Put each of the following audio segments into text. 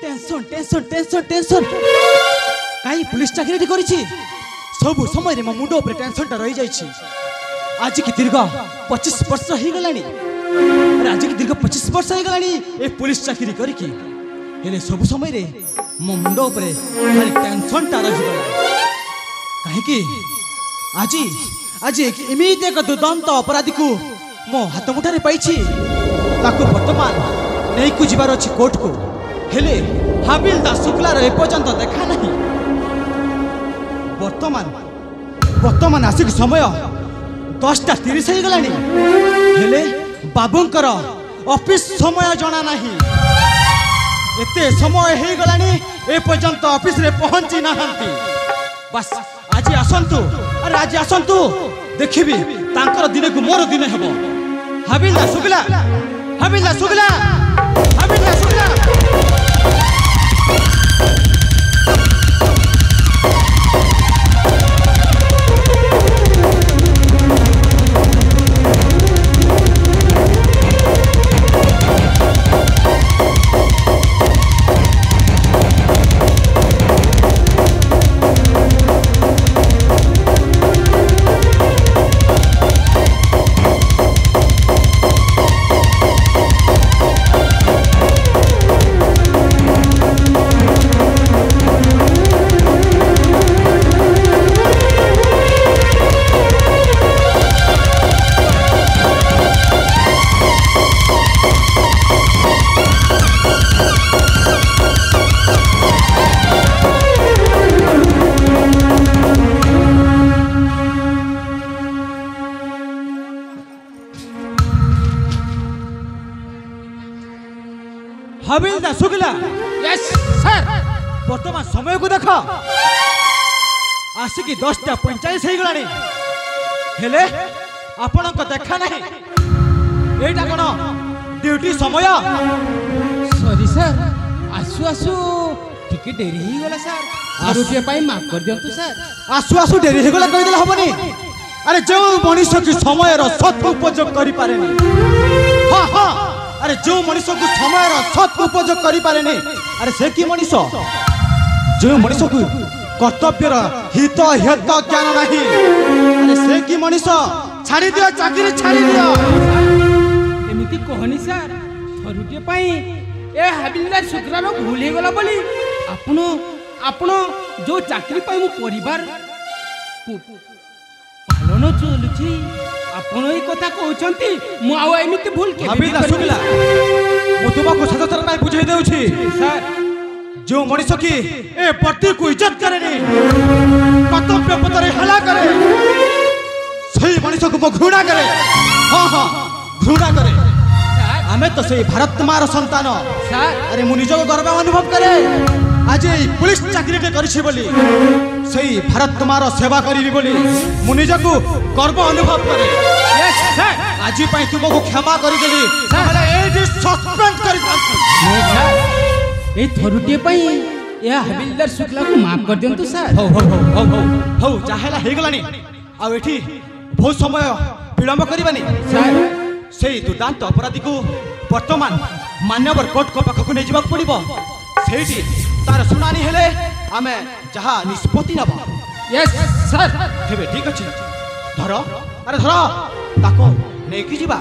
Tension tension tension tension कहीं police चाकरी करी सब समय मो मुंड उपर टेंशन रही जाइए। आज की दीर्घ 25 वर्ष हो गलानी। आज की दीर्घ 25 वर्ष हो गलानी ए पुलिस चाकरी करके हेले सब समय रे मो मुंड उपर खाली टेंशन रही गला। कहीं आज आज एमती एक दुर्दांत अपराधी को मो हाथ मुठारे पाई बर्तमान नहीं को जीवार अच्छी कोर्ट को हेले हाबिलदार शुक्लार एपर्यंत देखा नहीं। वर्तमान आसिक समय 10:30 हो गलानी हेले बाबूंकर ऑफिस समय जना नहीं। एते समय हो गलानी एपर्यंत ऑफिस रे पहुंची नाहंती। बस आज आसंतु अरे आज आसंतु देखिबी तांकर दिन को मोर दिन हेबो। हाबिलदार शुक्ला हाबिलदार शुक्ला हाबिलदार शुक्ला हाबिलदार शुक्ला। Yes sir. वर्तमान समय को देख आसिकी 10:45 हो गलानी हेले आपण देखा नहीं। एटा कोन ड्यूटी समय? सॉरी सर आसु आसु टिके डेरी ही गला सर। रुपया पाई माफ कर दियंतु सर। आसु आसु डेरी हो गला कहि देला हबनी। अरे जो मनुष्य की समय रो सत उपयोग करि पारेनी। हां हां अरे जो मनुष्य को समय सत उपयोग करि पारेनी अरे से की मनुष्य जो मनुष्य को कर्तव्य हित हेत ज्ञान नहीं अरे से की मनुष्य छाड़ी दियो चाकरी छाड़ी दियो। एमिति कहनी सर थरुटे पाई ए हाबिलदार शुक्ला रो भूल हे गला बोली आपण आपण जो चाकरी पाई मो परिवार पालन चलुची आपण ए कथा कहउचंती मु आउ एमिति भूल के हाबिलदार शुक्ला मु तुमको सदतर नाही बुझाई देउछी सर। जो मनुष्य की ए पति को इज्जत करे नहीं कर्तव्य पतरे हला करे सही मनुष्य को घृणा करे। हाँ हाँ घृणा करे। हमें तो सही भारत मार संतान सर। अरे मु निज गर्व अनुभव करे आज पुलिस चाकरी करी बोली सही भारत मार सेवा करी बोली मु निज को गर्व अनुभव करे। Yes sir. आज पई तुमको क्षमा करी देली पहले ए सस्पेंड करी सर ए थरुटे पाई ए हाबिलदार शुक्ला को माफ कर दियंतु सर। हो हो हो हो हो जाहेला हे गलानी आ एठी बहुत समय विलंब करबानी सर। सेही दुर्दांत अपराधी को वर्तमान मान्यवर कोर्ट को पाखक नै जीवा पड़िबो सेठी तार सुनानी हेले आमे जहा निष्पत्ति नब। Yes sir. हेबे ठीक अछि धर अरे धर ताको नै कि जीवा।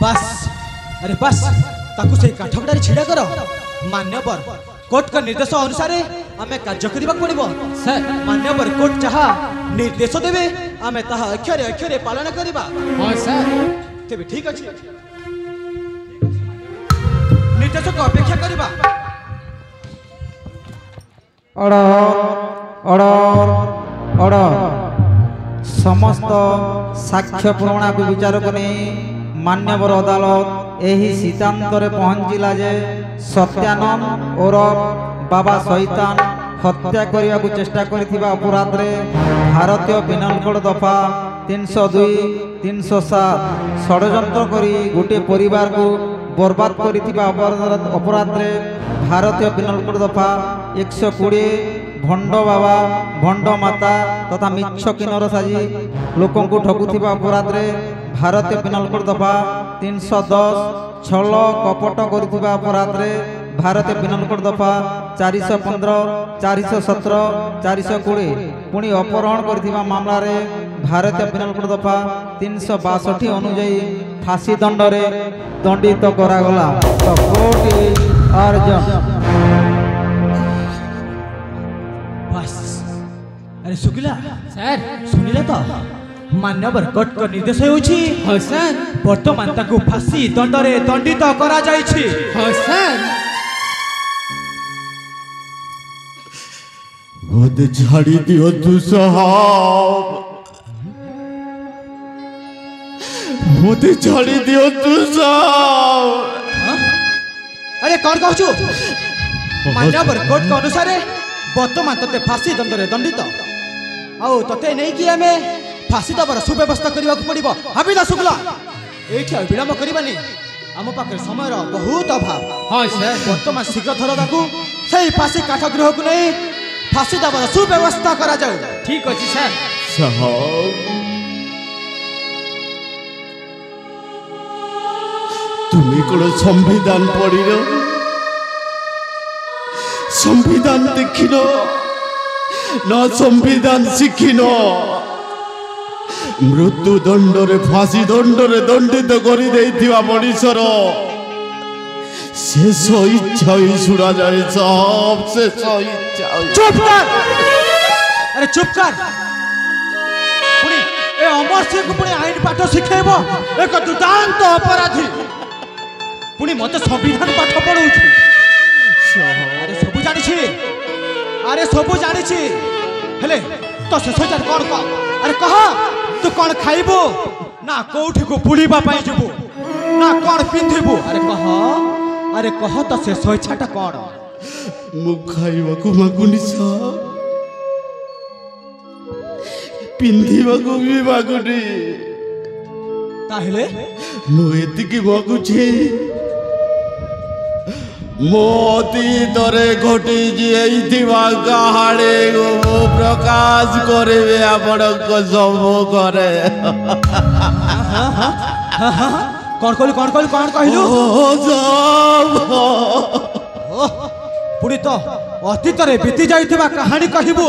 बस अरे बस ताकू से काठगड़ारे छिड़ा कर मान्यवर कोर्ट का निर्देश अनुसार आमे कार्य करबा पड़िबो सर। मान्यवर कोर्ट जहा निर्देश देबे आमे ताहा अक्षरे अक्षरे पालन करबा। हां सर। तेबे ठीक अछि निर्देश को अपेक्षा करबा। ऑर्डर ऑर्डर ऑर्डर समस्त साक्ष्य प्रमाण को विचार कने मान्यवर अदालत एही सिद्धांत रे पहुंचिला जे सत्यानंद और बाबा शैतान हत्या करने को चेष्टा करथिबा अपराध रे भारतीय पिनल कोड दफा 302 307 षड्यंत्र करी गोटे परिवार को बर्बाद करथिबा अपराध रे भारतीय पिनल कोड दफा 120 ଭଣ୍ଡ ବାବା ଭଣ୍ଡ ମାତା ତଥା ମିଛ କିନ୍ନର ସାଜି ଲୋକଙ୍କୁ ଠକୁଥିବା ଅପରାଧରେ ଭାରତୀୟ ପିନାଲ କୋଡ୍ ଦଫା 310 ଛଳ କପଟ କରୁଥିବା ଅପରାଧରେ ଭାରତୀୟ ପିନାଲ କୋଡ୍ ଦଫା 415 417 420 ପୁଣି ଅପହରଣ କରିଥିବା ମାମଲାରେ ଭାରତୀୟ ପିନାଲ କୋଡ୍ ଦଫା 362 ଅନୁଯାୟୀ फांसी दंडरे दंडित करागला तो कोर्ट अर्जन। बस अरे सुगिला सर सुनिले तो मान्यवर कोर्ट को निर्देश होउछि हाँ सर वर्तमान ताकू फांसी दंडरे दंडित करा जाइछि। हाँ सर मते झाड़ी दियो तू साहब मोते छाड़ी दियो तू साहब। अरे कौन कहछु मान्यवर कोर्ट के अनुसार वर्तमान तते फांसी दंडरे दंडित आउ तते नहीं कि हमें फांसी दबार सुव्यवस्था करबा को पड़िबो। हबिला शुक्ला एठी विलंब करबानी आम पाखे समय बहुत अभाव। हाँ सर वर्तमान शीघ्र थर ताकू सही फांसी काठगृह को नहीं फांसी दबार सुव्यवस्था करा जाऊ। ठीक अछि सर। साहब তুমি কোন সংবিধান পড়িল সংবিধান দেখিল না সংবিধান শিখিল মৃত্যু দণ্ডরে ফাঁসি দণ্ডরে দণ্ডিত করে দেইଥିବା মଣିষର শেষ ইচ্ছা শুনা যায় সব শেষ ইচ্ছা। चुप कर अरे चुप कर पुणी ए अमर सिंह को पुणी आईन पाठ शिखेबो एक दुर्दांत अपराधी पुणी मते संविधान पाठ पढौछु। अरे सबु जानिछि अरे सबु जानिछि हेले तो शेष जार कोन को अरे कह तू कोन खाइबो ना कोठी को बुलीबा पई जबो ना कोन पिंधिबो अरे कह तो शेष इच्छाटा कोन मु खाइबाकू मागुनी साहब पिंधिबाकू भी मागुनी ताहेले मु एतिकी मागुछि मोती दरे घटी जाइथिबा काहाडे गो प्रकाश करबे आपनक सब करे। कौन कहलु ओ सब पुणी तो अतीत रे बीती जाइथिबा कहानी कहबो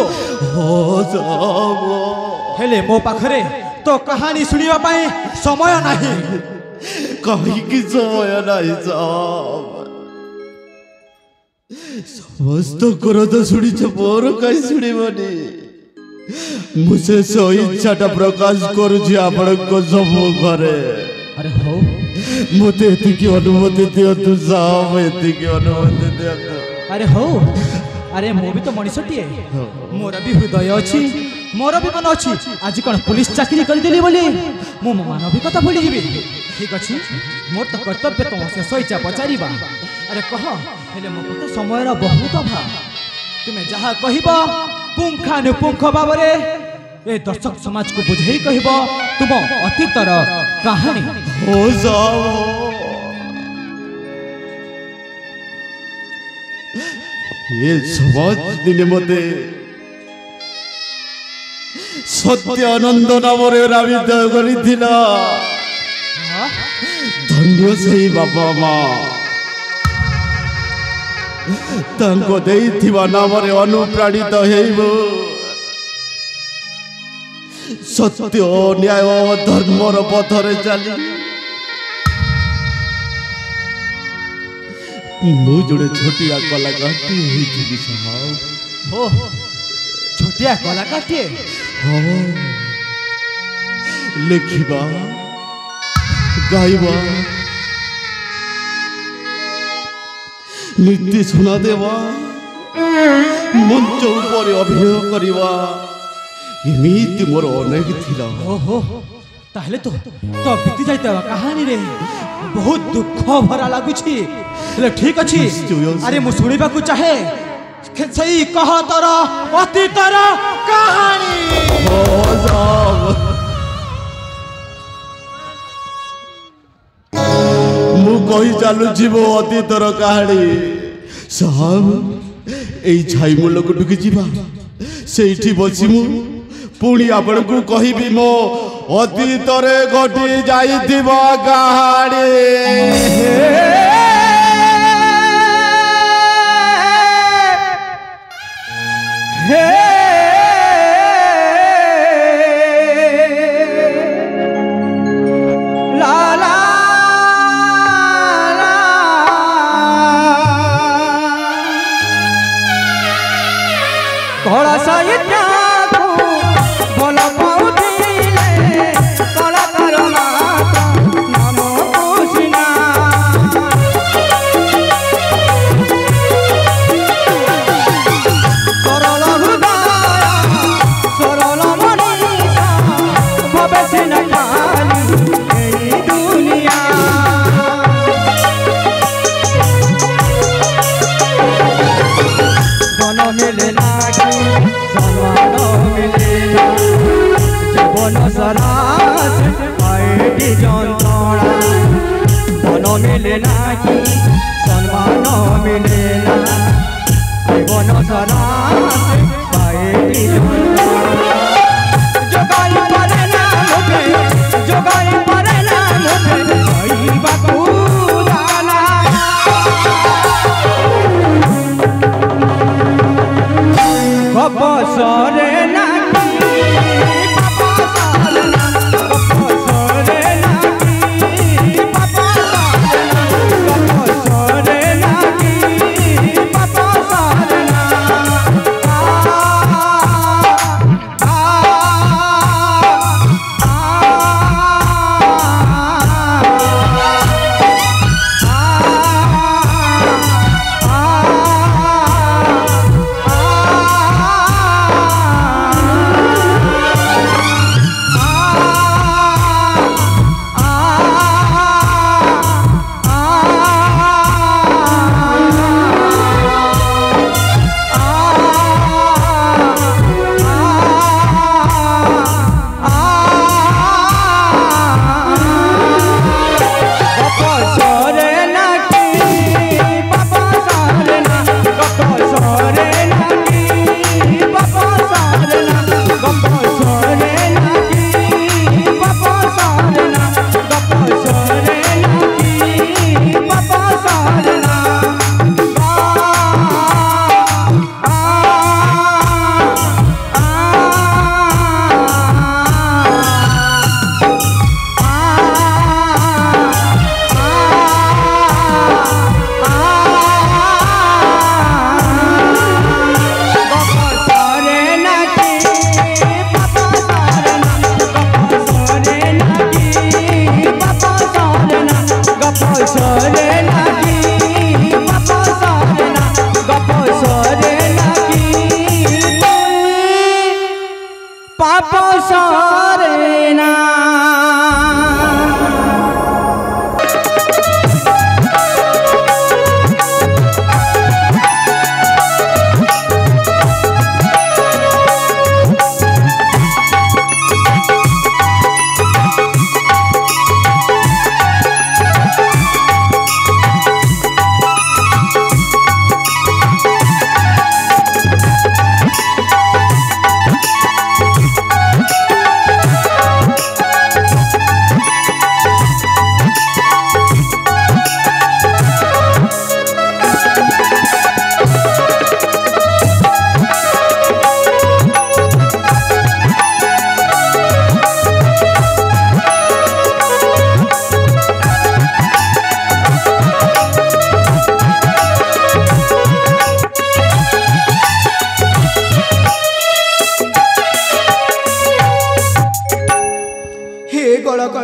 ओ सब हेले मो पाखरे तो कहानी सुनिबा पई समय नाही कहीं की समय नहीं सब समस्त करो तो शुणी मोर कहीं शुणबनी मुझे सो इच्छाटा प्रकाश करुछि आपनक सब घरे। अरे हो मुझे एतिकी अनुमति दियंतु साहब एतिकी अनुमति दियंतु। अरे हो अरे मो भी तो मनीषटीए मोर भी हृदय अच्छी मोर भी मन अच्छी आज कौन पुलिस चाकरी करदेली बोली मो मानविकता भूली जीवी ठीक अच्छी मोर तो कर्तव्य तुम शेष इच्छा पचारिबा। अरे कह हेले मो तो समय बहुत अभाव तुम्हें जहाँ कहब पुंखानुपुंख भाव ए दर्शक समाज को बुझे कहब तुम अतीतर कहानी हो जाओ ये समाज दिने मते सत्य आनंद नामरे रावित करिथिला धन्य सही बाबा माँ तांको देइथिबा नामरे अनुप्राणित हेइबो सत्य न्याय धर्मर पथरे चली मु जोड़े छोटिया कलाकारटी होइथिबी साहब। हो छोटिया कलाकारटी हाँ लिखिबा गाइबा नृत्य सुना देवा मंच ऊपर अभिनय करवा एमिति मोर अनेक थिला। ओहो ताहले तो बीती जाइता कहानी रे बहुत दुख भरा लागुछि हेले ठीक अछि। अरे मु सुनिबा को चाहे सही कह तर अतीतर कहानी मु कही चालुछि मो अतीतर कहानी साहब এই ଛାଇ ମୂଳକୁ ଢୁକି ଯିବା ସେଇଠି ବସିମୁ ପୁଣି ଆପଣଙ୍କୁ କହିବି ମୋ ଅତୀତରେ ଘଟି ଯାଇଥିବା କାହାଣୀ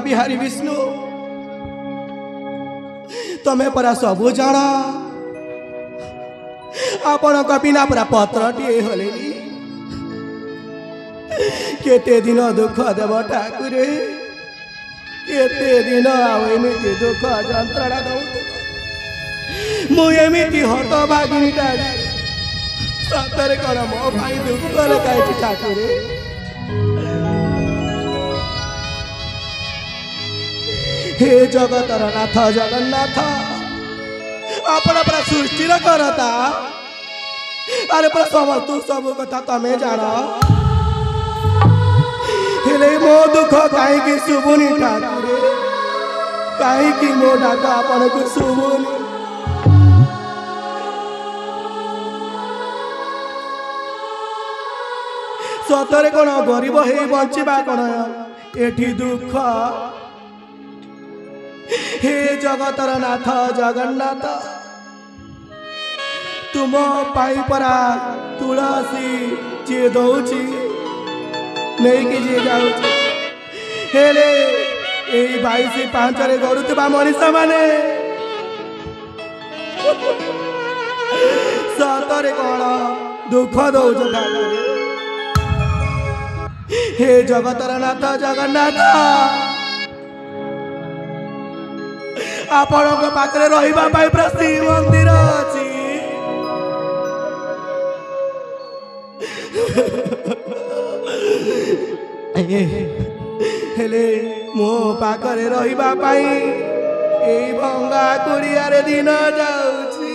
बिहारी विष्णु तुम्हें परा सबू जान आपण बिना पूरा पत्र टे हले केते दिन दुख देव ठाकुर केते दिन आमती दुख जंत्रणा दौ मुझे हत भागिनीटा सतरे कौन मो भाई दुख लगाई ठाकुर हे जगतर नाथ जगन्नाथ आपण पूरा सृष्टि करता अरे पर समस्त सब कथा तमें जान हेले मो दुख कहीं शुभुनी ठाकुर कहीं मो डाक आपण को शुभुनी सतरे कौन गरीब हे बंचवा कौन एठी दुख हे जगतर नाथ जगन्नाथ तुम पाई परा तुलसी जी दौची नहीं कि जी जाऊची हेले एई 22/5 रे गड़ुवा मनीष माने सतरे कौन दुख दौच हे जगतर नाथ जगन्नाथ आपण पाखे रहा प्रति मंदिर अच्छी हेले मो पाखे रहा भंगा कुड़िया दिन जाऊची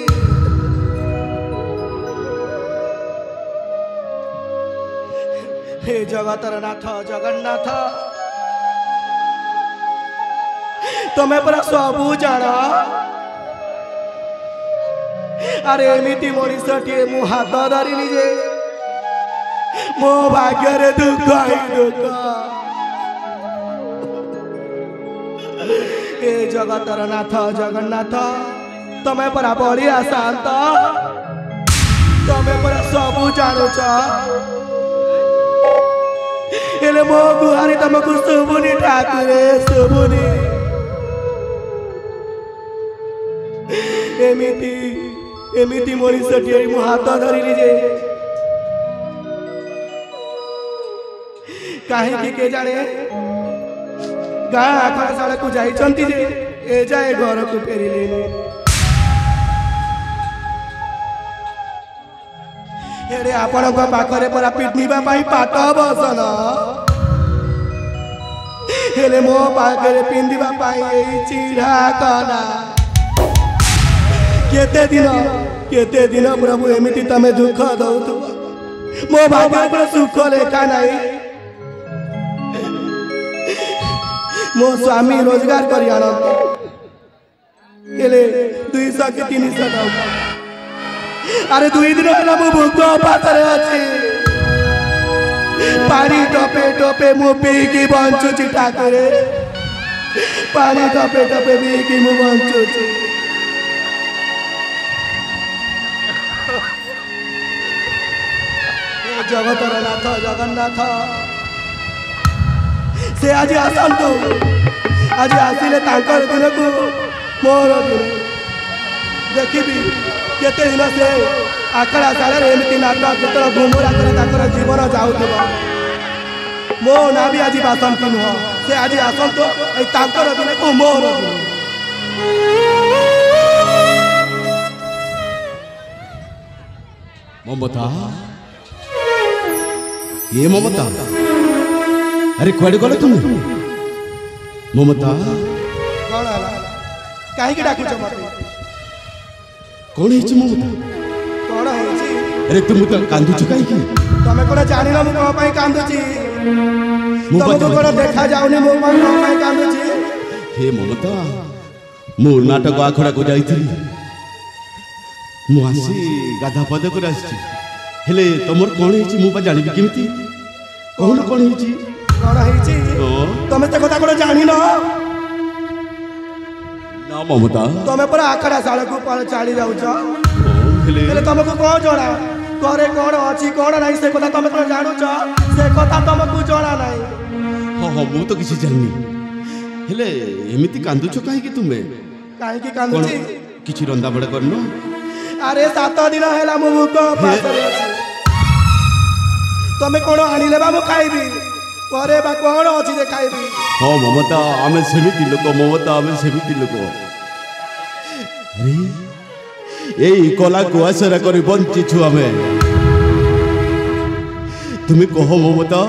हे जगतर नाथ जगन्नाथ तुम्हें पूरा सबू जान अरे एमती मनीषटे मु हाथ धरनी जे मो भाग्य दुख ही दुख हे जगतर नाथ जगन्नाथ तुम्हें पूरा बढ़िया शांत तुम्हें पूरा सबू जानुच हेले मो गुहारी तुमको शुभुनी ठाकुर शुभुनी एमिति एमिति मनीषटे मु हाथ धरनी जे कहीं के जाने गाँ आखड़ साड़ को जाइछंती जे ए जाए घर को फेरिले हेरे आपण पाखरे परा पिटनिबा पाई पाट बसन हेले मो पाखरे पिंदिबा पाई एई चिढ़ा कना केते दिन प्रभु एमिति तमे दुख दउतु मो भाग्य पर सुख लेखा नहीं मो स्वामी रोजगार करी आनंद हेले 200 के 300 टका अरे 2 दिन है मु भूख पाथरे अच्छी पानी टपे टपे मु पीकी बंचुची ठाकुर पानी टपे टपे पीकी मु बंचुची जगतर नाथ जगन्नाथ से आज आसतु आज आसिले तांकर दिन को मोर दिन देखी केते दिन से आखड़ा साले एमती नाटक केतरा घुमुरा करे जीवन जाऊथबा मो ना भी आज बासंत नुह से आज आसंत ए तांकर दिन को मोर दिन ममता ये ममता अरे कुआडे गल तुम ममता कौन है कहीं डाकुच मत कौन है ममता कौन है अरे तुम तो कांदुच कहीं तमें कौन जान मु कौन कांदुची तुमको कौन देखा जाऊनी मु कौन कांदुची हे ममता मु नाटक आखड़ा को जाइथि मु आसी गाधा पद कर आसी हेले तमर कौन है मु जानिबि केमिति कौन कौन है कौन है तमें ते कथा कौन जानी न ना ममता तमें पूरा आखड़ा साल को पर चाली जाउछ हेले तुमको कौन जणा करे कौन अछि कौन नहीं से कथा तमें कौन जानुछ से कथा तुमको जणा नहीं हां हां मु तो किसी जाननी हेले एमिति कांदुछ काहे कि तुमे काहे कि कांदुची किछि रंदा बड़ करनो अरे 7 दिन हैला मु भूख पासरे अछि तमें कौन आनी लेबा मु खाइबी करे बा कौन अछि जे खाइबी हां ममता आमे सेमिति लोक ममता आमे सेमिति लोक अरे एई कला को आसरा करी बंची छु आमे तुमे कहो ममता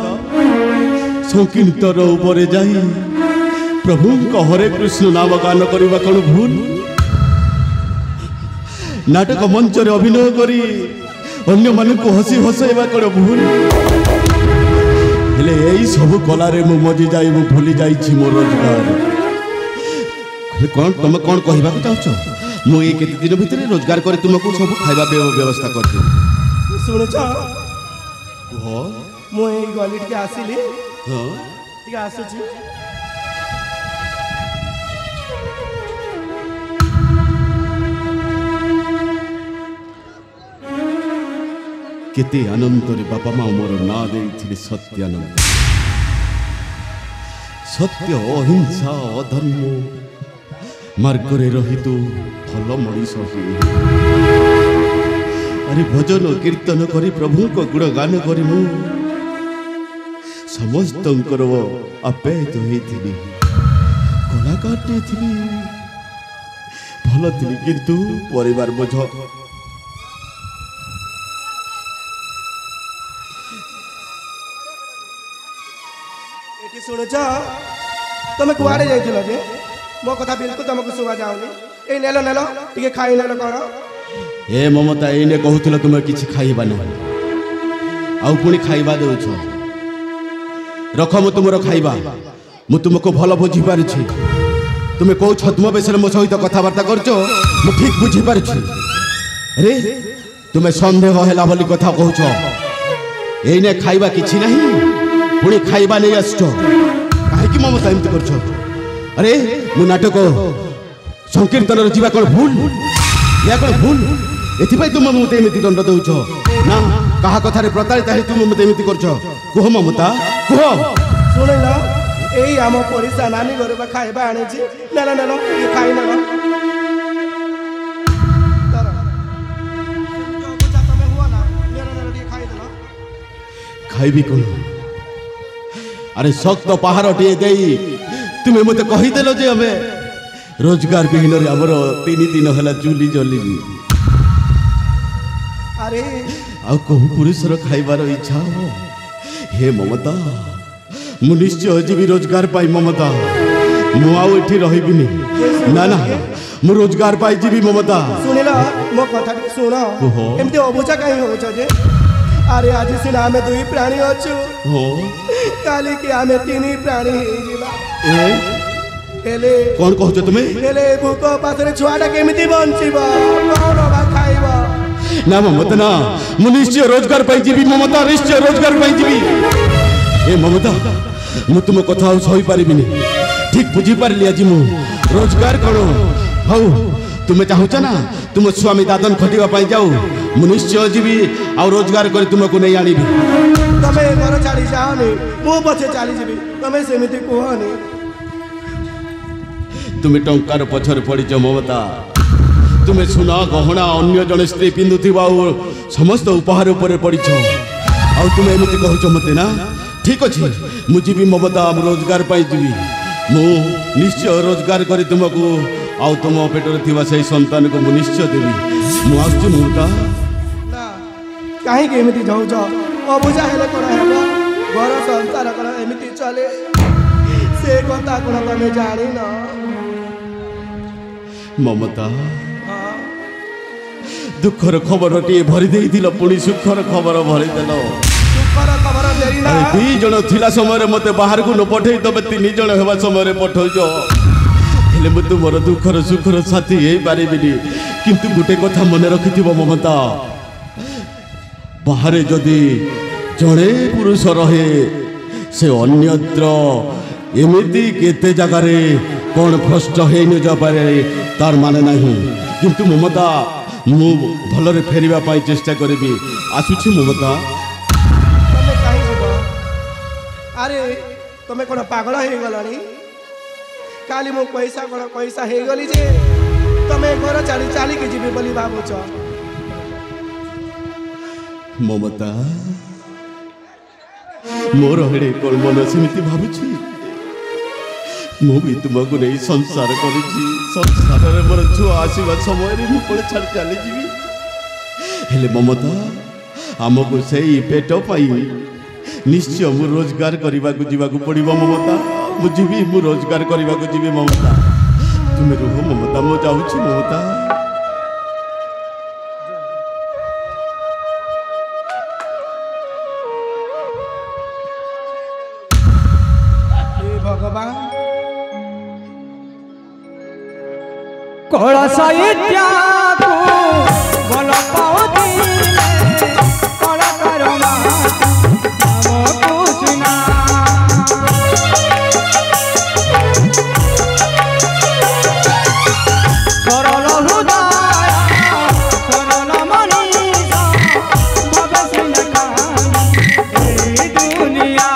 संकीर्तर ऊपर जाई प्रभु हरे कृष्ण नाम गान करवा कौन भूल नाटक मंच रे अभिनय करी ଅନ୍ୟମାନଙ୍କୁ ହସି ହସେଇବା କ'ଣ ଭୁଲ? ହେଲେ ଏଇ ସବୁ କଲାରେ ମୁଁ ମଜି ଯାଇ ମୁଁ ଭୁଲି ଯାଇଛି ମୋ ରୋଜଗାର। ହେଲେ କ'ଣ ତମେ କ'ଣ କହିବାକୁ ଚାହୁଁଛ? ମୁଁ ଏଇ କେତେ ଦିନ ଭିତରେ ରୋଜଗାର କରି ତୁମକୁ ସବୁ ଖାଇବା ବ୍ୟବସ୍ଥା କରିଦେବି। ଶୁଣୁଛ, କୁହ। ମୁଁ ଏଇ ଗଲି ଟିକେ ଆସିଲି, ହଁ ଟିକେ ଆସୁଛି। କେତେ ଆନନ୍ଦରେ ବାପା ମା ମୋର ନାଁ ଦେଇଥିଲେ ସତ୍ୟାନନ୍ଦ। ସତ୍ୟ, ଅହିଂସା, ଅଧର୍ମ ମାର୍ଗରେ ରହି ତୁ ଭଲ ମଣିଷ ହୁଏ। ଆରେ ଭଜନ କୀର୍ତ୍ତନ କରି ପ୍ରଭୁଙ୍କ ଗୁଣଗାନ କରି ମୁଁ ସମସ୍ତଙ୍କର ଆପ୍ୟାୟିତ ହେଇଥିଲି, କଳାକାରଟେ ଥିଲି, ଭଲ ଥିଲି। କିନ୍ତୁ ପରିବାର ବୋଝ ଏଠି ଶୁଣୁଛ, ତମେ କୁଆଡ଼େ ଯାଇଥିଲ ଯେ? ମୋ କଥା ବିଲକୁଲ ତମକୁ ଶୁଭା ଯାଉନି। ଏଇ ନେଲ ନେଲ ଟିକେ ଖାଇ ନେଲ କ'ଣ? ଏ ମମତା, ଏଇନେ କହୁଥିଲ ତୁମେ କିଛି ଖାଇବା ନାହିଁ, ଆଉ ପୁଣି ଖାଇବା ଦେଉଛ। ରଖ ମୁଁ ତୁମର ଖାଇବା। ମୁଁ ତୁମକୁ ଭଲ ବୁଝିପାରୁଛି। ତୁମେ କୋଉ ଛଦ୍ମବେଶରେ ମୋ ସହିତ କଥାବାର୍ତ୍ତା କରୁଛ ମୁଁ ଠିକ୍ ବୁଝିପାରୁଛି। ରେ ତୁମେ ସନ୍ଦେହ ହେଲା ବୋଲି କଥା କହୁଛ। ଏଇନେ ଖାଇବା କିଛି ନାହିଁ, ପୁଣି ଖାଇବା ନେଇ ଆସୁଛ। କାହିଁକି ମମତା ଏମିତି କରୁଛ? ଆରେ ମୁଁ ନାଟକ ସଂକୀର୍ତ୍ତନରେ ଯିବା କ'ଣ ଭୁଲ? ଏହା କ'ଣ ଭୁଲ? ଏଥିପାଇଁ ତୁମେ ମୋତେ ଏମିତି ଦଣ୍ଡ ଦେଉଛ ନା କାହା କଥାରେ ପ୍ରତାରିତ ହେଇ ତୁମେ ମୋତେ ଏମିତି କରୁଛ? କୁହ ମମତା, କୁହ। ଶୁଣିଲ, ଏଇ ଆମ ପଡ଼ିଶା ନାନୀ ଘରୁ ବା ଖାଇବା ଆଣିଛି। ନେଲ ନେଲ ଟିକେ ଖାଇ ନେଲ। ତମେ ହୁଅ ନା, ନେଲ ନେଲ ଟିକେ ଖାଇଦେଲ। ଖାଇବି କ'ଣ? ଆରେ ଶକ୍ତ ପାହାଡ଼ଟିଏ ଦେଇ ତୁମେ ମୋତେ କହିଦେଲ ଯେ ଆମେ ରୋଜଗାର ବିହୀନରେ ଆମର 3 ଦିନ ହେଲା ଚୁଲି ଜଲିନି। ଆରେ ଆଉ କୋଉ ପୁରୁଷର ଖାଇବାର ଇଚ୍ଛା ହବ? ହେ ମମତା, ମୁଁ ନିଶ୍ଚୟ ଯିବି ରୋଜଗାର ପାଇଁ। ମମତା, ମୁଁ ଆଉ ଏଠି ରହିବିନି। ନା ନା, ମୁଁ ରୋଜଗାର ପାଇଁ ଯିବି ମମତା। ଶୁଣିଲ, ମୋ କଥା ଟିକେ ଶୁଣ। କୁହ। ଏମିତି ଅବୁଝା କାହିଁ ହଉଛ ଯେ? ଆରେ ଆଜି ସିନା ଆମେ 2 ପ୍ରାଣୀ ଅଛୁ, ହଁ, କାଲିକି ଆମେ 3 ପ୍ରାଣୀ ହେଇଯିବା। ହେଲେ କ'ଣ କହୁଛ ତୁମେ? ହେଲେ ଭୋକ ପାଖରେ ଛୁଆଟା କେମିତି ବଞ୍ଚିବ? କ'ଣ ବା ଖାଇବ? ନା ମମତା ନା, ମୁଁ ନିଶ୍ଚୟ ରୋଜଗାର ପାଇଁ ଯିବି ମମତା, ନିଶ୍ଚୟ ରୋଜଗାର ପାଇଁ ଯିବି। ଏ ମମତା, ମୁଁ ତୁମ କଥା ଆଉ ସହିପାରିବିନି। ଠିକ୍ ବୁଝିପାରିଲି ଆଜି ମୁଁ ରୋଜଗାର କ'ଣ। ହଉ, ତୁମେ ଚାହୁଁଛ ନା ତୁମ ସ୍ୱାମୀ ଦାଦନ ଖଟିବା ପାଇଁ ଯାଉ? ମୁଁ ନିଶ୍ଚୟ ଯିବି ଆଉ ରୋଜଗାର କରି ତୁମକୁ ନେଇ ଆଣିବି। ତମେ ଘର ଛାଡ଼ି ଯାଅନି, ମୁଁ ପଛେ ଚାଲିଯିବି। ତମେ ସେମିତି କୁହନି। ତୁମେ ଟଙ୍କାର ପଛରେ ପଡ଼ିଛ ମମତା। ତୁମେ ସୁନା ଗହଣା ଅନ୍ୟ ଜଣେ ସ୍ତ୍ରୀ ପିନ୍ଧୁଥିବା ଆଉ ସମସ୍ତ ଉପହାର ଉପରେ ପଡ଼ିଛ। ଆଉ ତୁମେ ଏମିତି କହୁଛ ମୋତେ ନା? ଠିକ୍ ଅଛି, ମୁଁ ଯିବି ମମତା, ମୁଁ ରୋଜଗାର ପାଇଁ ଯିବି। ମୁଁ ନିଶ୍ଚୟ ରୋଜଗାର କରି ତୁମକୁ ଆଉ ତୁମ ପେଟରେ ଥିବା ସେହି ସନ୍ତାନକୁ ମୁଁ ନିଶ୍ଚୟ ଦେବି। ମୁଁ ଆସୁଛି ମମତା। ନା, କାହିଁକି ଏମିତି ଯାଉଛ? ଅବୁଝା ହେଲେ କ'ଣ ହେବ? ଘର ସଂସାର କ'ଣ ଏମିତି ଚଲେ? ସେ କଥା କ'ଣ ତମେ ଜାଣିନ? ମମତା, ଦୁଃଖର ଖବରଟିଏ ଭରି ଦେଇଥିଲ, ପୁଣି ସୁଖର ଖବର ଭରିଦେଲ। ସୁଖର ଖବର ଦେଇ ନା। 2 ଜଣ ଥିଲା ସମୟରେ ମୋତେ ବାହାରକୁ ନ ପଠେଇ ତମେ 3 ଜଣ ହେବା ସମୟରେ ପଠଉଛ। ହେଲେ ମୁଁ ତୁମର ଦୁଃଖର ସୁଖର ସାଥୀ ହେଇପାରିବିନି। କିନ୍ତୁ ଗୋଟେ କଥା ମନେ ରଖିଥିବ ମମତା, ବାହାରେ ଯଦି ଜଣେ ପୁରୁଷ ରହେ, ସେ ଅନ୍ୟତ୍ର ଏମିତି କେତେ ଜାଗାରେ କ'ଣ ଭ୍ରଷ୍ଟ ହେଇ ନ ଯାଇପାରେ ତାର ମାନେ ନାହିଁ। କିନ୍ତୁ ମମତା, ମୁଁ ଭଲରେ ଫେରିବା ପାଇଁ ଚେଷ୍ଟା କରିବି। ଆସୁଛି ମମତା। ତମେ କାହିଁ ଯିବ? ଆରେ ତମେ କ'ଣ ପାଗଳ ହେଇଗଲଣି? କାଲି ମୁଁ ପଇସା କ'ଣ ପଇସା ହେଇଗଲି ଯେ ତମେ ଘର ଛାଡ଼ି ଚାଲିକି ଯିବି ବୋଲି ଭାବୁଛ? ମମତା, ମୋର ହେଡ଼େ କ'ଣ ମନ ସେମିତି ଭାବୁଛି? ମୁଁ ବି ତୁମକୁ ନେଇ ସଂସାର କରିଛି। ସଂସାରରେ ମୋର ଛୁଆ ଆସିବା ସମୟରେ ମୁଁ କ'ଣ ଛାଡ଼ି ଚାଲିଯିବି? ହେଲେ ମମତା, ଆମକୁ ସେଇ ପେଟ ପାଇଁ ନିଶ୍ଚୟ ମୁଁ ରୋଜଗାର କରିବାକୁ ଯିବାକୁ ପଡ଼ିବ ମମତା। ମୁଁ ଯିବି, ମୁଁ ରୋଜଗାର କରିବାକୁ ଯିବି ମମତା। ତୁମେ ରୁହ ମମତା, ମୁଁ ଯାଉଛି ମମତା। भगवान कलश इत्यादि भल पाउथिले कलाकार नामକୁ ଚିହ୍ନା ସରଳ ହୃଦୟ ସରଳ ମଣିଷ ଭାବେ ସିନା ଏହି ଦୁନିଆ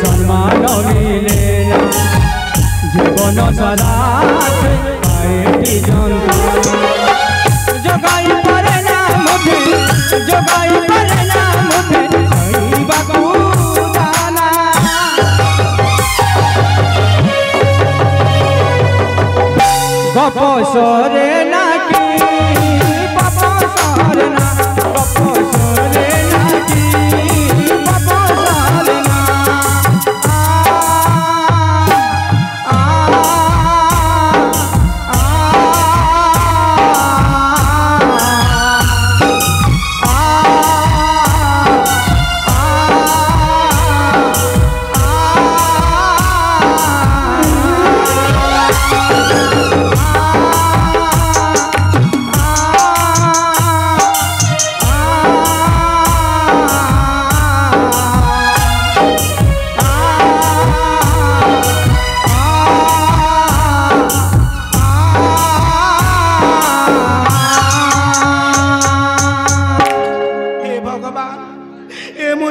सम्मान मिलेना जीवन सदा जगाई पारे ना मुझे जगाई पारे ना मुझे जाना गप सरे ना की पाप सरे ना गप सरे ना की पाप सरे ना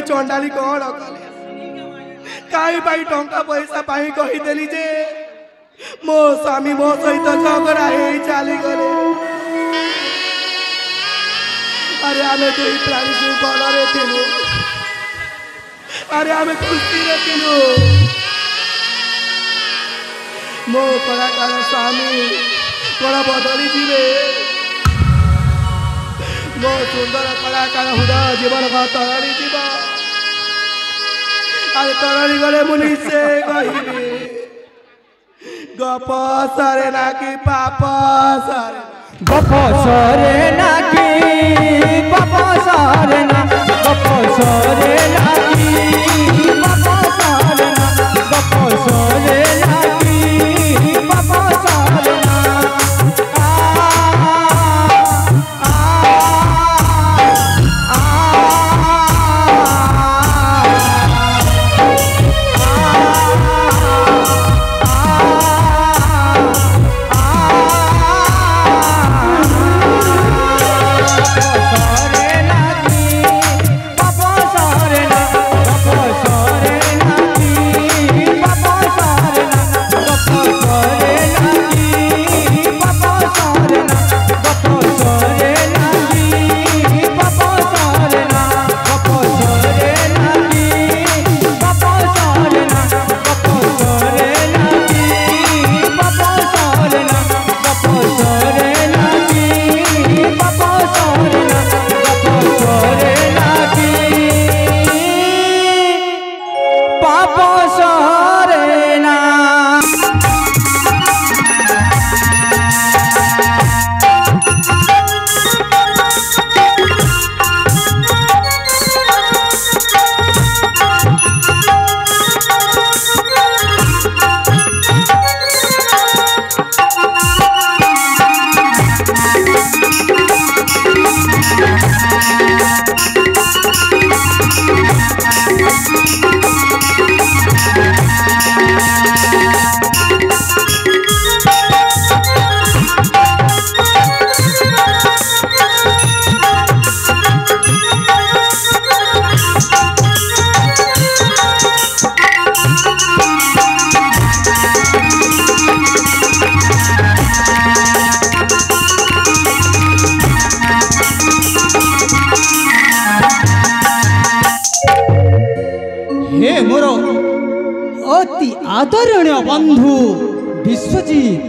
चंडाली कौन कहीं पाई टंका पैसा पाई कहीदेली जे मो स्वामी मो सहित झगड़ा चली गले अरे आम दुई प्राणी भलरे थिलु अरे आम खुशी रे थिलु मो कलाकार स्वामी कौन बदली जीवे मो सुंदर कलाकार हृदय जीवन का तरणी जीव अरे तरणी गले मुनि से कहिबी गप सरे ना कि पाप सरे गप सरे ना कि पाप सरे ना गप सरे ना कि पाप सरे ना गप सरे ना कि पाप सरे ना अति आदरणीय बंधु विश्वजीत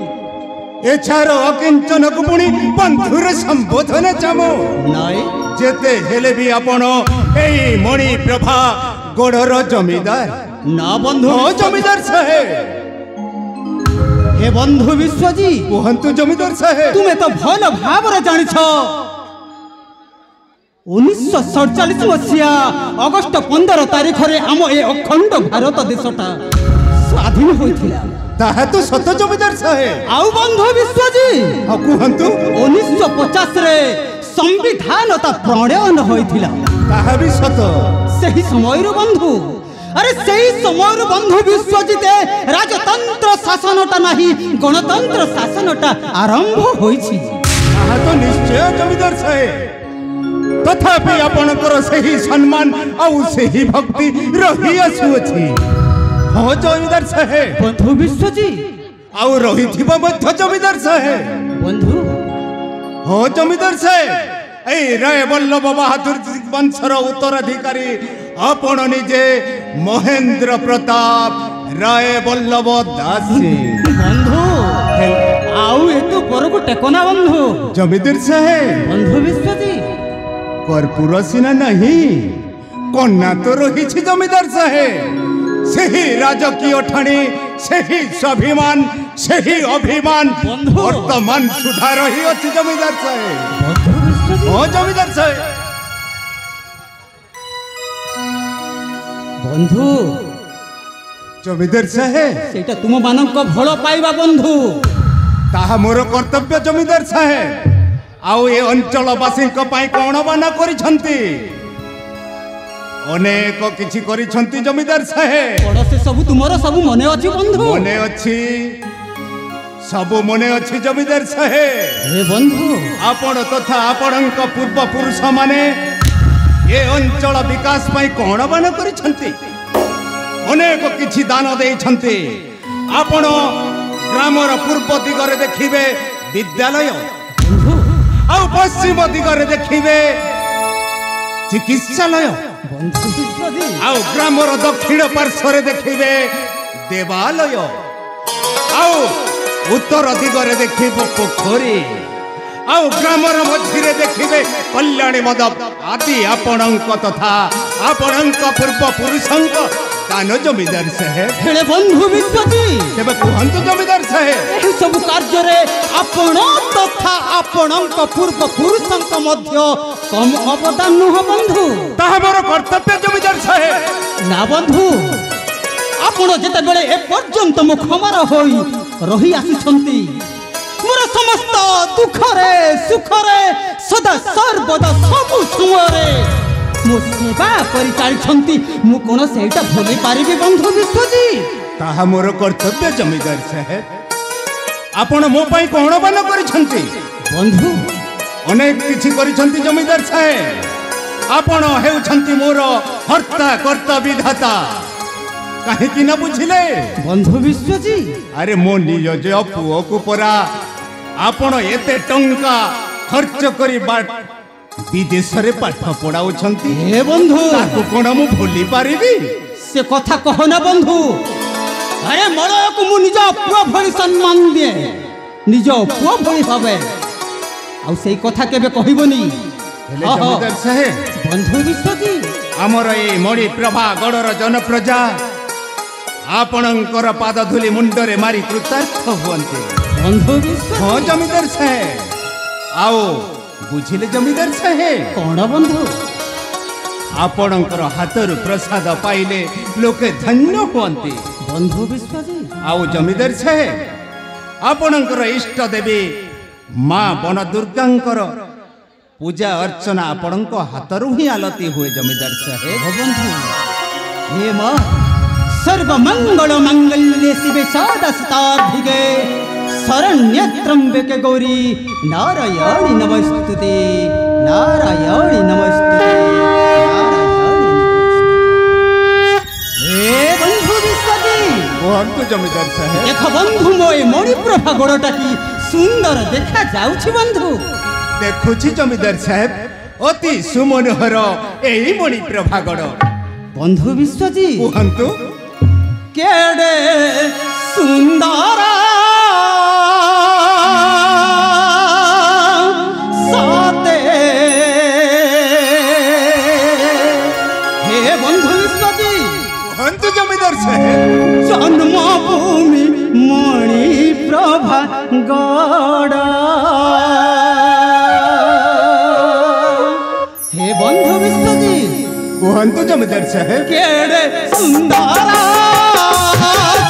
ଏଛାର ଅକିଞ୍ଚନକୁ ପୁଣି ବନ୍ଧୁର ସମ୍ବୋଧନ ଚାମୁ ନାଇଁ ଯେତେ ହେଲେ ବି ଆପଣ ଏଇ ମଣିପ୍ରଭା ଗଡ଼ର ଜମିଦାର। ନା ବନ୍ଧୁ ହଁ ଜମିଦାର ସାହେବ। हे बंधु विश्वजी କୁହନ୍ତୁ ଜମିଦାର ସାହେବ। तुमे तो भल भाव जानिछ 1947 मसीहा अगस्त 15 तारिख रे आम ए अखंड भारत देशटा स्वाधीन होइथिला। ତାହା ତ ସତ ଜମିଦାର ସାହେବ। आउ बंधु विश्वजी ଆଉ କୁହନ୍ତୁ 1950 रे संविधानता प्रणयन होइथिला। ତାହା ବି ସତ। सही समय बंधु अरे सही समय बंधु विश्वजित राजतंत्र शासनटा नहीं गणतंत्र शासनटा आरंभ होइछि। ତାହା ତ ନିଶ୍ଚୟ ଜମିଦାର ସାହେବ। ତଥାପି ଆପଣଙ୍କର ସେହି ସମ୍ମାନ ଆଉ ସେହି ଭକ୍ତି ରହି ଆସୁଅଛି। ହଁ ଜମିଦାର ସାହେବ। बंधु विश्वजी ଆଉ ରହିଥିବ ମଧ୍ୟ ଜମିଦାର ସାହେବ। बंधु ହଁ ଜମିଦାର ସାହେବ। ଏଇ ରାୟ ବଲ୍ଲଭ ବାହାଦୁର ବଂଶର ଉତ୍ତରାଧିକାରୀ ଆପଣ ନିଜେ ମହେନ୍ଦ୍ର ପ୍ରତାପ ରାୟ ବଲ୍ଲଭ ଦାସ बंधु आउ एतु परकु टेकोना बंधु ଜମିଦାର ସାହେବ। बंधु विश्वजी କର୍ପୂର ସିନା ନାହିଁ କନ୍ୟା ତ ରହିଛି ଜମିଦାର ସାହେବ। ସେହି ରାଜକୀୟ ଠାଣି ସେହି ସ୍ୱାଭିମାନ ସେହି ଅଭିମାନ ବନ୍ଧୁ। ବର୍ତ୍ତମାନ ସୁଦ୍ଧା ରହିଅଛି ଜମିଦାର ସାହେବ। बंधु विश्वजी ହଁ ଜମିଦାର ସାହେବ। बंधु ଜମିଦାର ସାହେବ सेटा तुम मानक भल पाइबा बंधु ତାହା ମୋର କର୍ତ୍ତବ୍ୟ ଜମିଦାର ସାହେବ। ଆଉ ଏ ଅଞ୍ଚଳବାସୀଙ୍କ ପାଇଁ କ'ଣ ବାନ କରିଛନ୍ତି? ଅନେକ କିଛି କରିଛନ୍ତି ଜମିଦାର ସାହେବ। बड़ से सब तुमर सब मने अछि बंधु ମନେ ଅଛି ସବୁ ମନେ ଅଛି ଜମିଦାର ସାହେବ। हे बंधु ଆପଣ ତଥା ଆପଣଙ୍କ ପୂର୍ବପୁରୁଷ ମାନେ ଏ ଅଞ୍ଚଳ ବିକାଶ ପାଇଁ କ'ଣ ବାନ କରିଛନ୍ତି? ଅନେକ କିଛି ଦାନ ଦେଇଛନ୍ତି। ଆପଣ ଗ୍ରାମର ପୂର୍ବ ଦିଗରେ ଦେଖିବେ ବିଦ୍ୟାଳୟ बंधु ଆଉ ପଶ୍ଚିମ ଦିଗରେ ଦେଖିବେ ଚିକିତ୍ସାଳୟ बंधु विश्वजी ଆଉ ଗ୍ରାମର ଦକ୍ଷିଣ ପାର୍ଶ୍ୱରେ ଦେଖିବେ ଦେବାଲୟ ଆଉ ଉତ୍ତର ଦିଗରେ ଦେଖିବେ ପୋଖରୀ ଆଉ ଗ୍ରାମର ମଝିରେ ଦେଖିବେ କଲ୍ୟାଣୀ ମଣ୍ଡପ ଆଦି ଆପଣଙ୍କ ତଥା ଆପଣଙ୍କ ପୂର୍ବପୁରୁଷଙ୍କ ଦାନ ଜମିଦାର ସାହେବ। हेले बंधु विश्वजी ତେବେ କୁହନ୍ତୁ ଜମିଦାର ସାହେବ ଏହି ସବୁ କାର୍ଯ୍ୟରେ ଆପଣ ତଥା ଆପଣଙ୍କ ପୂର୍ବ ପୁରୁଷଙ୍କ ମଧ୍ୟ କମ ଅବଦାନ ନୁହଁ ବନ୍ଧୁ। ତାହା ମୋର କର୍ତ୍ତବ୍ୟ ଜମିଦାର ସାହେବ। ନା ବନ୍ଧୁ ଆପଣ ଯେତେବେଳେ ଏପର୍ଯ୍ୟନ୍ତ ମୁଖମର ହୋଇ ରହି ଆସିଛନ୍ତି ମୋର ସମସ୍ତ ଦୁଃଖରେ ସୁଖରେ ସଦା ସର୍ବଦା ସବୁ ସମୟରେ ମୋ ସେବା କରିଚାଲିଛନ୍ତି ମୁଁ କଣ ସେଇଟା ଭୁଲି ପାରିବି ବନ୍ଧୁ ବିଶ୍ଵଜି? ତାହା ମୋର କର୍ତ୍ତବ୍ୟ ଜମିଦାର ସାହେବ। ଆପଣ ମୋ ପାଇଁ କ'ଣ ବାନ କରିଛନ୍ତି? ବନ୍ଧୁ ଅନେକ କିଛି କରିଛନ୍ତି ଜମିଦାର ସାହେବ। ଆପଣ ହେଉଛନ୍ତି ମୋର ହର୍ତ୍ତା କର୍ତ୍ତା ବିଧାତା। କାହିଁକି ନ ବୁଝିଲେ? ବନ୍ଧୁ ବିଶ୍ଵଜି ଆରେ ମୋ ନିଜ ପୁଅକୁ ପରା ଆପଣ ଏତେ ଟଙ୍କା ଖର୍ଚ୍ଚ କରି ବିଦେଶରେ ପାଠ ପଢ଼ାଉଛନ୍ତି। ହେ ବନ୍ଧୁ ତାକୁ କ'ଣ ମୁଁ ଭୁଲି ପାରିବି? ସେ କଥା କହନା ବନ୍ଧୁ। ଆରେ ମଳୟକୁ ମୁଁ ନିଜ ପୁଅ ଭଳି ସମ୍ମାନ ଦିଏ ନିଜ ପୁଅ ଭଳି ଭାବେ ଆଉ ସେଇ କଥା କେବେ କହିବନି। ହେଲେ ଜମିଦାର ସାହେବ ବନ୍ଧୁ ବିଶ୍ଵଜି ଆମର ଏଇ ମଣିପ୍ରଭା ଗଡ଼ର ଜନପ୍ରଜା ଆପଣଙ୍କର ପାଦ ଧୂଳି ମୁଣ୍ଡରେ ମାରି କୃତାର୍ଥ ହୁଅନ୍ତି। ବନ୍ଧୁ ବିଶ୍ଵଜି ହଁ ଜମିଦାର ସାହେବ। ଆଉ ବୁଝିଲେ ଜମିଦାର ସାହେବ କଣ ବନ୍ଧୁ? ଆପଣଙ୍କର ହାତରୁ ପ୍ରସାଦ ପାଇଲେ ଲୋକେ ଧନ୍ୟ ହୁଅନ୍ତି। ବନ୍ଧୁ ବିଶ୍ଵଜି ଆଉ ଜମିଦାର ସାହେବ ଆପଣଙ୍କର ଇଷ୍ଟ ଦେବୀ ମା ବନ ଦୁର୍ଗାଙ୍କର ପୂଜା ଅର୍ଚ୍ଚନା ଆପଣଙ୍କ ହାତରୁ ହିଁ ଆଳତି ହୁଏ ଜମିଦାର ସାହେବ। ବନ୍ଧୁ ହେ ମା सर्वमंगल मंगल्ये शिवे सदास्तार्धिके शरण्ये त्र्यंबके गौरी नारायणी नमस्तुते नारायणी नमस्तुते हे बंधु विश्वजी କୁହନ୍ତୁ ଜମିଦାର ସାହେବ। देख बंधु मोए मणिप्रभा गोड़टा की सुंदर देखा जाउछि बंधु। ଦେଖୁଛି ଜମିଦାର ସାହେବ ଅତି ସୁମନୋହର ଏହି ମଣିପ୍ରଭା ଗଡ଼। बंधु विश्वजी କୁହନ୍ତୁ केड़े सुंदर କୁହନ୍ତୁ ଜମିଦାର ସାହେବ। ଜନ୍ମଭୂମି ମଣିପ୍ରଭା ଗଡ଼। ହେ ବନ୍ଧୁ ବିଶ୍ୱଜିତ କୁହନ୍ତୁ ଜମିଦାର ସାହେବ। କେଡ଼େ ସୁନ୍ଦର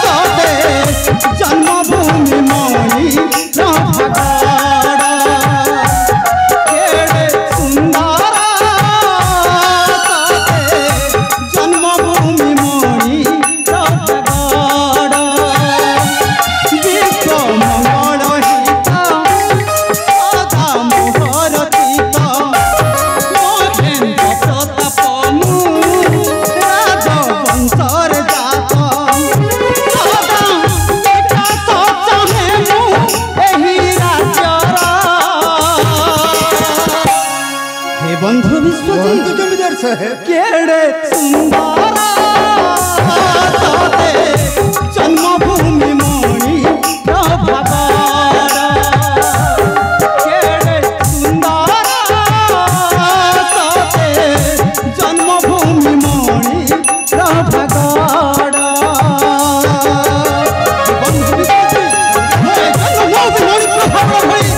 ସତେ ଜନ୍ମଭୂମି ମଣିପ୍ରଭା ଗଡ଼। କେଡ଼େ ସୁନ୍ଦର ସତେ ଜନ୍ମଭୂମି ମଣିପ୍ରଭା ଗଡ଼। ବିଶ୍ୱ ମଙ୍ଗଳ ହିତ ସଦା ମୋହର ଚିତ। ମହେନ୍ଦ୍ର ପ୍ରତାପ ମୁଁ ରାଜବଂଶରେ ଜାତ। ସଦା ବିକାଶ ଚାହେଁ ମୁଁ ଏହି ରାଜ୍ୟର। ହେ ବନ୍ଧୁ ବିଶ୍ୱଜିତ କୁହନ୍ତୁ ଜମିଦାର ସାହେବ। କେଡ଼େ ସୁନ୍ଦର ସତେ ଜନ୍ମଭୂମି ମଣିପ୍ରଭା ଗଡ଼। କେଡ଼େ ସୁନ୍ଦର ସତେ ଜନ୍ମଭୂମି ମଣିପ୍ରଭା ଗଡ଼। ବନ୍ଧୁ ବିଶ୍ୱଜିତ ହେ ଜନ୍ମଭୂମି ମଣିପ୍ରଭା ଗଡ଼ ଭଳି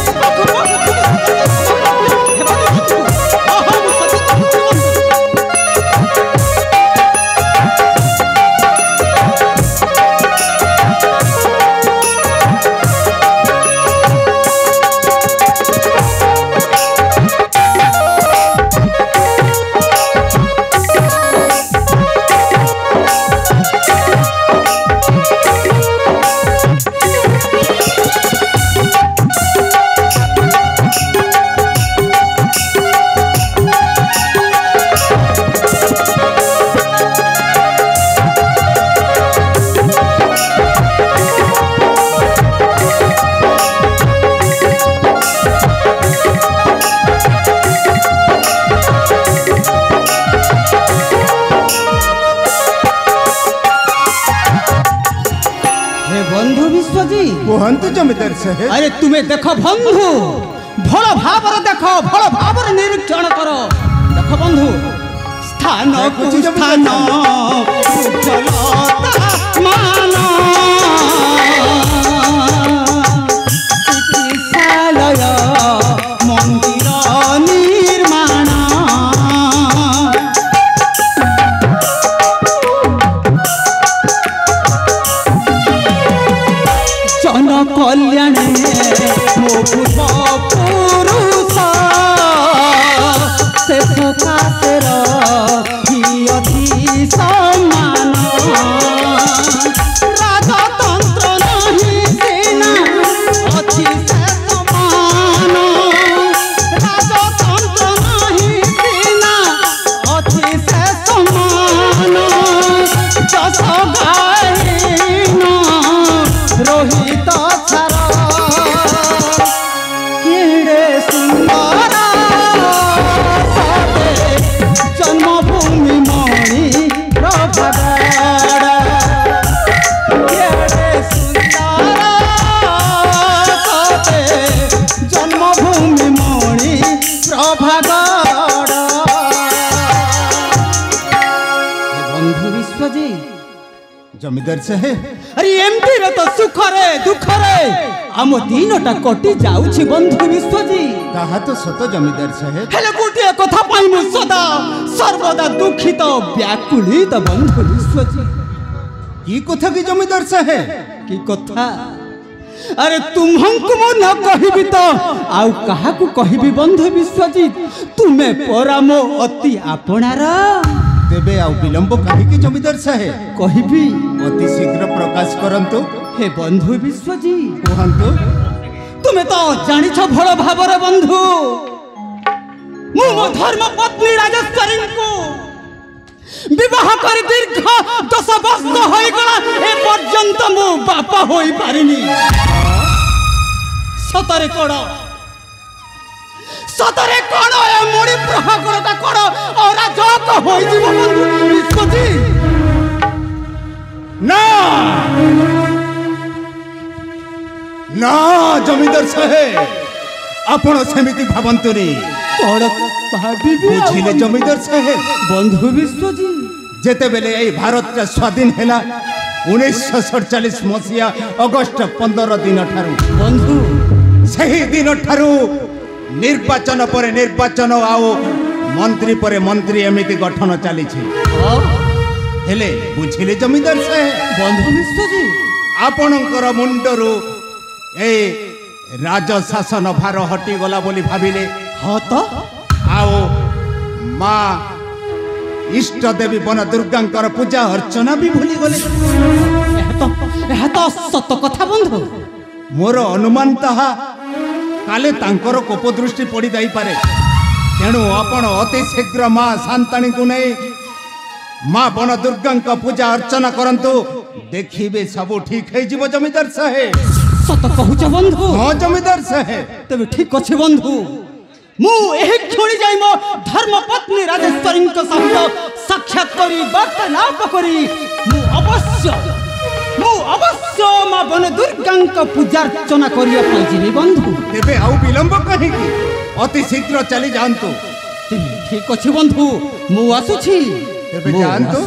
କୁହନ୍ତୁ ଜମିଦାର ସାହେବ। अरे तुम्हें देखो बंधु भल भाव देख भल भाव निरीक्षण कर। देख बंधु स्थान को स्थान उज्ज्वलता मान चिकित्सालय मंदिर निर्माण जन कल्याण मो पूर्व पुरुष से प्रकाशर अति सम्मान राजतंत्र नहीं सेना अच्छी से समान राजतंत्र नहीं सेना अच्छी से समान जस गायन रोहित छारा केड़े सुंदर सते जन्मभूमि मणिप्रभा गड़। केड़े सुंदर सते जन्मभूमि मणिप्रभा गड़। बंधु विश्वजीत जमीदार साहेब। अरे एमती रे तो सुखरे दुखरे आम दिनटा कटि जाउछि बंधु विश्वजीत। ताहा तो सत जमीदार साहेब। हेले गोटे कथा पाई मु सदा सर्वदा दुखित व्याकुलित बंधु विश्वजीत। की कथा की जमीदार साहेब? की कथा? अरे तुम्हंकु मु न कहिबी तो आउ काहाकु कहिबी बंधु विश्वजीत। तुमे परामो अति आपणार। तेबे आउ विलंब काहेकि जमीदार साहेब? कहिबी अति शीघ्र प्रकाश करंतु। हे बंधु विश्वजीत कहंतु। तुमे तो जानिछ भल भाबर बंधु मु मो धर्म पत्नी राजेश्वरी को विवाह कर दीर्घ 10 वर्ष होई गला ए पर्यंत मु बापा होई पारिनी। सतरे कोड़ ए मुड़ी प्रभाकरता कोड़ और राजक होई जीव बंधु विश्वजीत। ना ना जमीदार साहेब आपण सेमिति भाबंतुनी। कोड़ भाबी बुझिले जमीदार साहेब? बंधु विश्वजीत ଯେତେବେଳେ ଏଇ ଭାରତଟା ସ୍ୱାଧୀନ ହେଲା 1947 ମସିହା ଅଗଷ୍ଟ 15 ଦିନ ଠାରୁ ବନ୍ଧୁ ସେହି ଦିନ ଠାରୁ ନିର୍ବାଚନ ପରେ ନିର୍ବାଚନ ଆଉ ମନ୍ତ୍ରୀ ପରେ ମନ୍ତ୍ରୀ ଏମିତି ଗଠନ ଚାଲିଛି। ହେଲେ ବୁଝିଲେ ଜମିଦାର ସାହେବ, ବନ୍ଧୁ ବିଶ୍ୱଜିତ ଆପଣଙ୍କର ମୁଣ୍ଡରୁ ଏ ରାଜଶାସନ ଭାର ହଟିଗଲା ବୋଲି ଭାବିଲେ। ହଁ ତ ଆଉ ମା ଇଷ୍ଟ ଦେବୀ ବନ ଦୁର୍ଗାଙ୍କର ପୂଜା ଅର୍ଚ୍ଚନା ବି ଭୁଲିଗଲେ। ଏହା ତ ସତ କଥା ବନ୍ଧୁ। ମୋର ଅନୁମାନ ତାହା କାଲେ ତାଙ୍କର କୋପ ଦୃଷ୍ଟି ପଡ଼ି ଯାଇପାରେ। ତେଣୁ ଆପଣ ଅତି ଶୀଘ୍ର ମା ସାନ୍ତାଣୀକୁ ନେଇ ମା ବନ ଦୁର୍ଗାଙ୍କ ପୂଜା ଅର୍ଚ୍ଚନା କରନ୍ତୁ, ଦେଖିବେ ସବୁ ଠିକ ହେଇଯିବ ଜମିଦାର ସାହେବ। ସତ କହୁଛ ବନ୍ଧୁ? ହଁ ଜମିଦାର ସାହେବ। ତେବେ ଠିକ ଅଛି ବନ୍ଧୁ, ମୁଁ ଏହି କ୍ଷଣି ଯାଇ ମୋ ଧର୍ମପତ୍ନୀ ରାଜେଶ୍ୱରୀଙ୍କ ସହିତ ସାକ୍ଷାତ କରି ବାର୍ତ୍ତାଳାପ କରି ମୁଁ ଅବଶ୍ୟ ମା ବନ ଦୁର୍ଗାଙ୍କ ପୂଜାର୍ଚ୍ଚନା କରିବା ପାଇଁ ଯିବି ବନ୍ଧୁ। ତେବେ ଆଉ ବିଳମ୍ବ କାହିଁକି, ଅତି ଶୀଘ୍ର ଚାଲି ଯାଆନ୍ତୁ। ଠିକ ଅଛି ବନ୍ଧୁ, ମୁଁ ଆସୁଛି। ତେବେ ଯାଆନ୍ତୁ।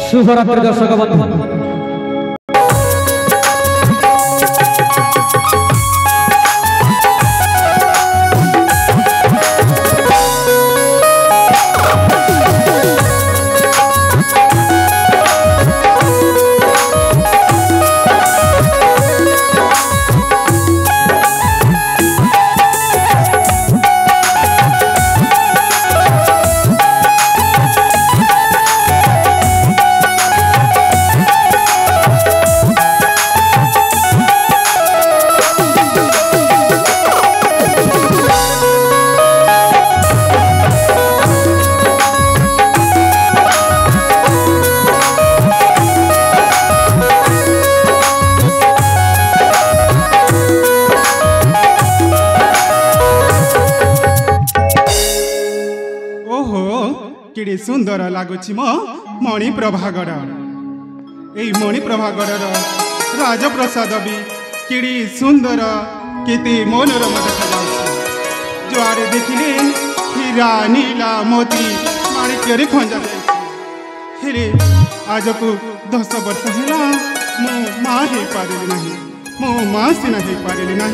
शुभरात्रि दर्शक बंधु। सुंदर लगुच मो मणिप्रभागढ़ यही मणिप्रभागढ़ राजप्रसाद भी कि सुंदर केते मनोरम देखा जुआड़े देखिले हीरा नीला मोती माणिक्य खंजा जाए। आज को 10 वर्ष है मो माँ हो पारे ना मो माँ सीना हो पारे ना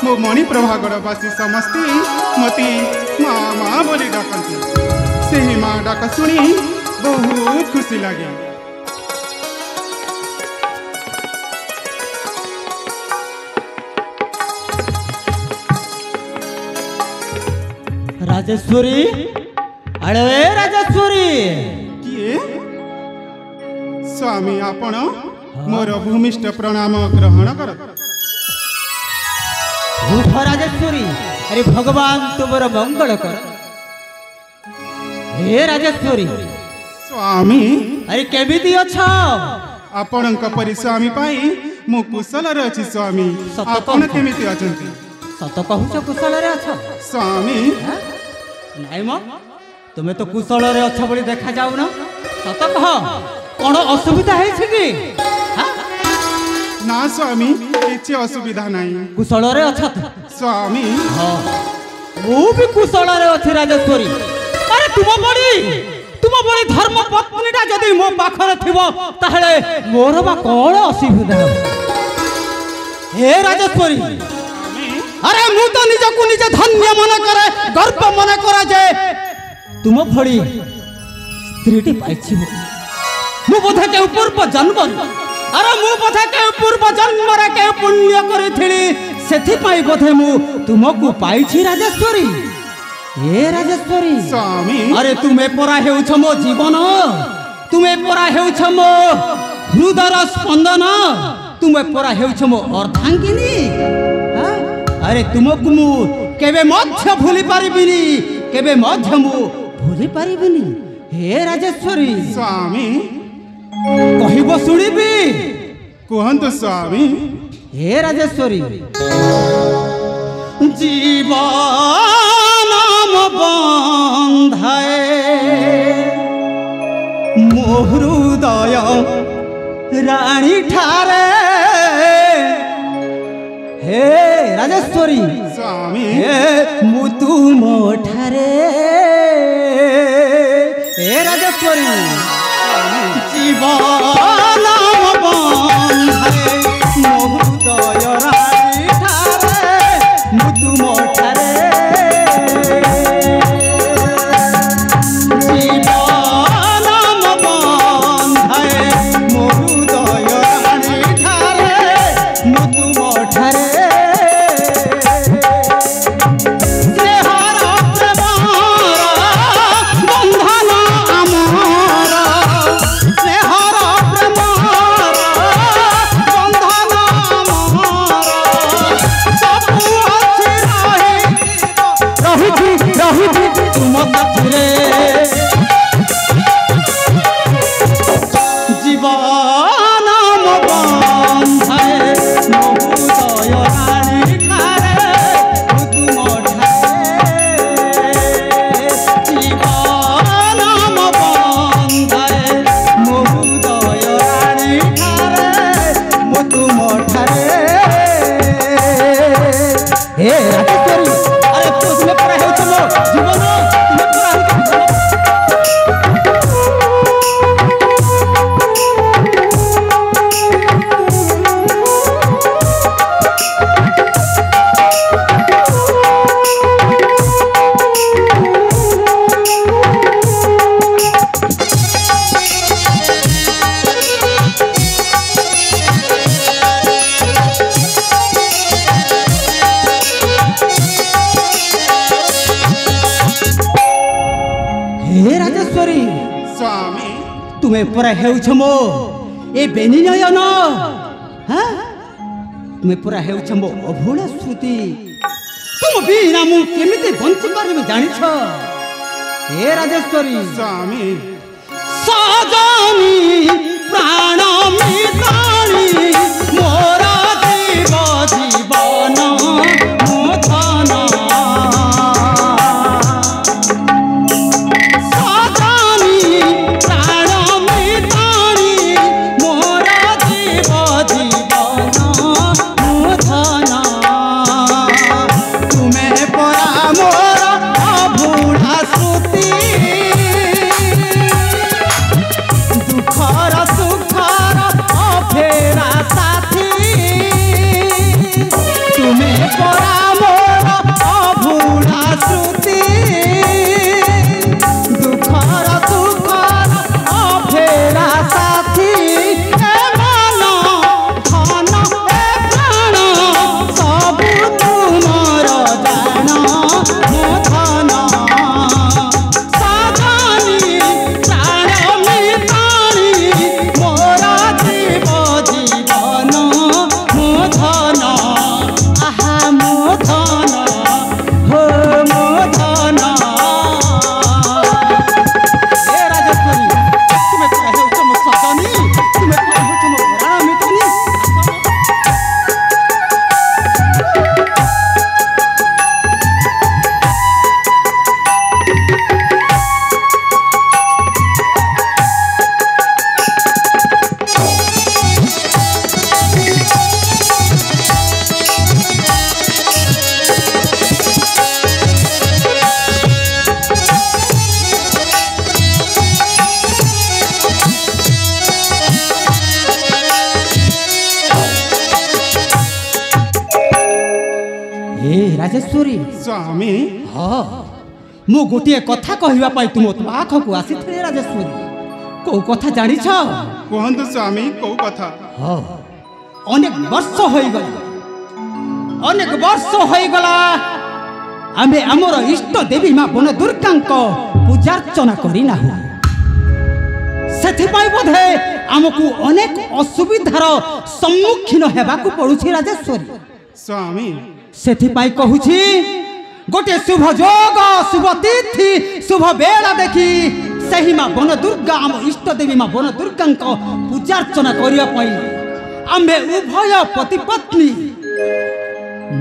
मो मणिप्रभागढ़वासी समस्ते मते माँ माँ बोली डाकती से ही माँ डाक शुणी बहुत खुशी लगे। राजेश्वरी अरे राजेश्वरी किए स्वामी आपण मोर भूमिष्ठ प्रणाम ग्रहण कर। राजेश्वरी अरे भगवान तुमर मंगल कर। हे राजेश्वरी स्वामी अरे केमिति अच्छा आपण परी स्वामी पाई मु कुशल रे अछि स्वामी। आपण केमिति अछंती? सत कहूछ कुशल रे अछ स्वामी? नाइ म तुमे तो कुशल रे अछ बोली देखा जाउ न। सत कह कोन असुविधा है छी कि? ना स्वामी किछि असुविधा नाही। कुशल रे अछ स्वामी? हां मु भी कुशल रे अछि राजेश्वरी। अरे तुम बड़ी धर्म पत्नीटा जदि मो पाखरे थिबो ताहले मोर बा कोन असुविधा? हे राजेश्वरी अरे मु तो निजको निज धन्य मन करे गर्व मन करा जे तुम भड़ी स्त्रीटी पाइछि मु बोधे के पूर्व जन्म अरे मु बोधे के पूर्व जन्म रे के पुण्य करिथिली सेथि पई बोधे मु तुमको पाइछि राजेश्वरी। ए राजेश्वरी स्वामी अरे तुमे परा हेउछ मो जीवन तुमे परा हेउछ मो हृदयर स्पंदन तुमे परा हेउछ मो अर्धांगिनी। हाँ? अरे तुमको मु केबे मध्य भूली पारिबिनी केबे मध्य मु भूली पारिबिनी। हे राजेश्वरी स्वामी कहिबो सुनिबी कुहंतु स्वामी। हे राजेश्वरी जीवन बंधाए मो हृदय रानी ठारे। हे राजेश्वरी स्वामी हे मु तुम ठारे। हे राजेश्वरी जीवन बंधाए मो हृदय रानी ठारे मु तुम ठारे। तुमे परा हेउछ मो ए बेनी नयन। हाँ तुमे परा हेउछ मो अभोला श्रुति तुम बिना मु केमिते बंची पारिबे जानिछ। हे राजेश्वरी स्वामी सजनी प्राण मितानी मोरा जीव जीवन मोधन राजेश्वरी स्वामी हाँ मु गोटे कथा कहवा पाई तुम पाखक आसी राजेश्वरी को कथा जानी कहतु स्वामी कौ कथा अनेक वर्ष हो गला आमे आमर इष्ट देवी मां बन दुर्गा पूजार्चना करना से बोधे आमको अनेक असुविधार सम्मुखीन हेबाकु पड़ुछि राजेश्वरी स्वामी से कहूछि गोटे शुभ योग शुभ तिथि शुभ बेला देखी सही मां बन दुर्गा आम इष्ट देवी मां बन दुर्गा पूजार्चना करने आम्भे उभय पति पत्नी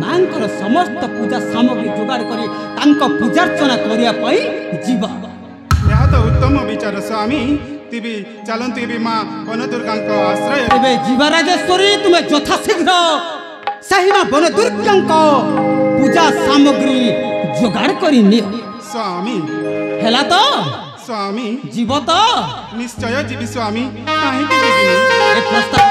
मांकर समस्त पूजा सामग्री जोगाड़ कर पूजार्चना करने जीवा यह तो उत्तम विचार स्वामी तिबी चलंतु एबी मां बन दुर्गा आश्रय एबे जीवा राजेश्वरी तुम्हें यथाशीघ्र सही मां बन दुर्गा पूजा सामग्री जोगाड़ करी नियो स्वामी हेला तो स्वामी जीव तो निश्चय जीवी स्वामी कहीं की जीविनी एक प्रस्ताव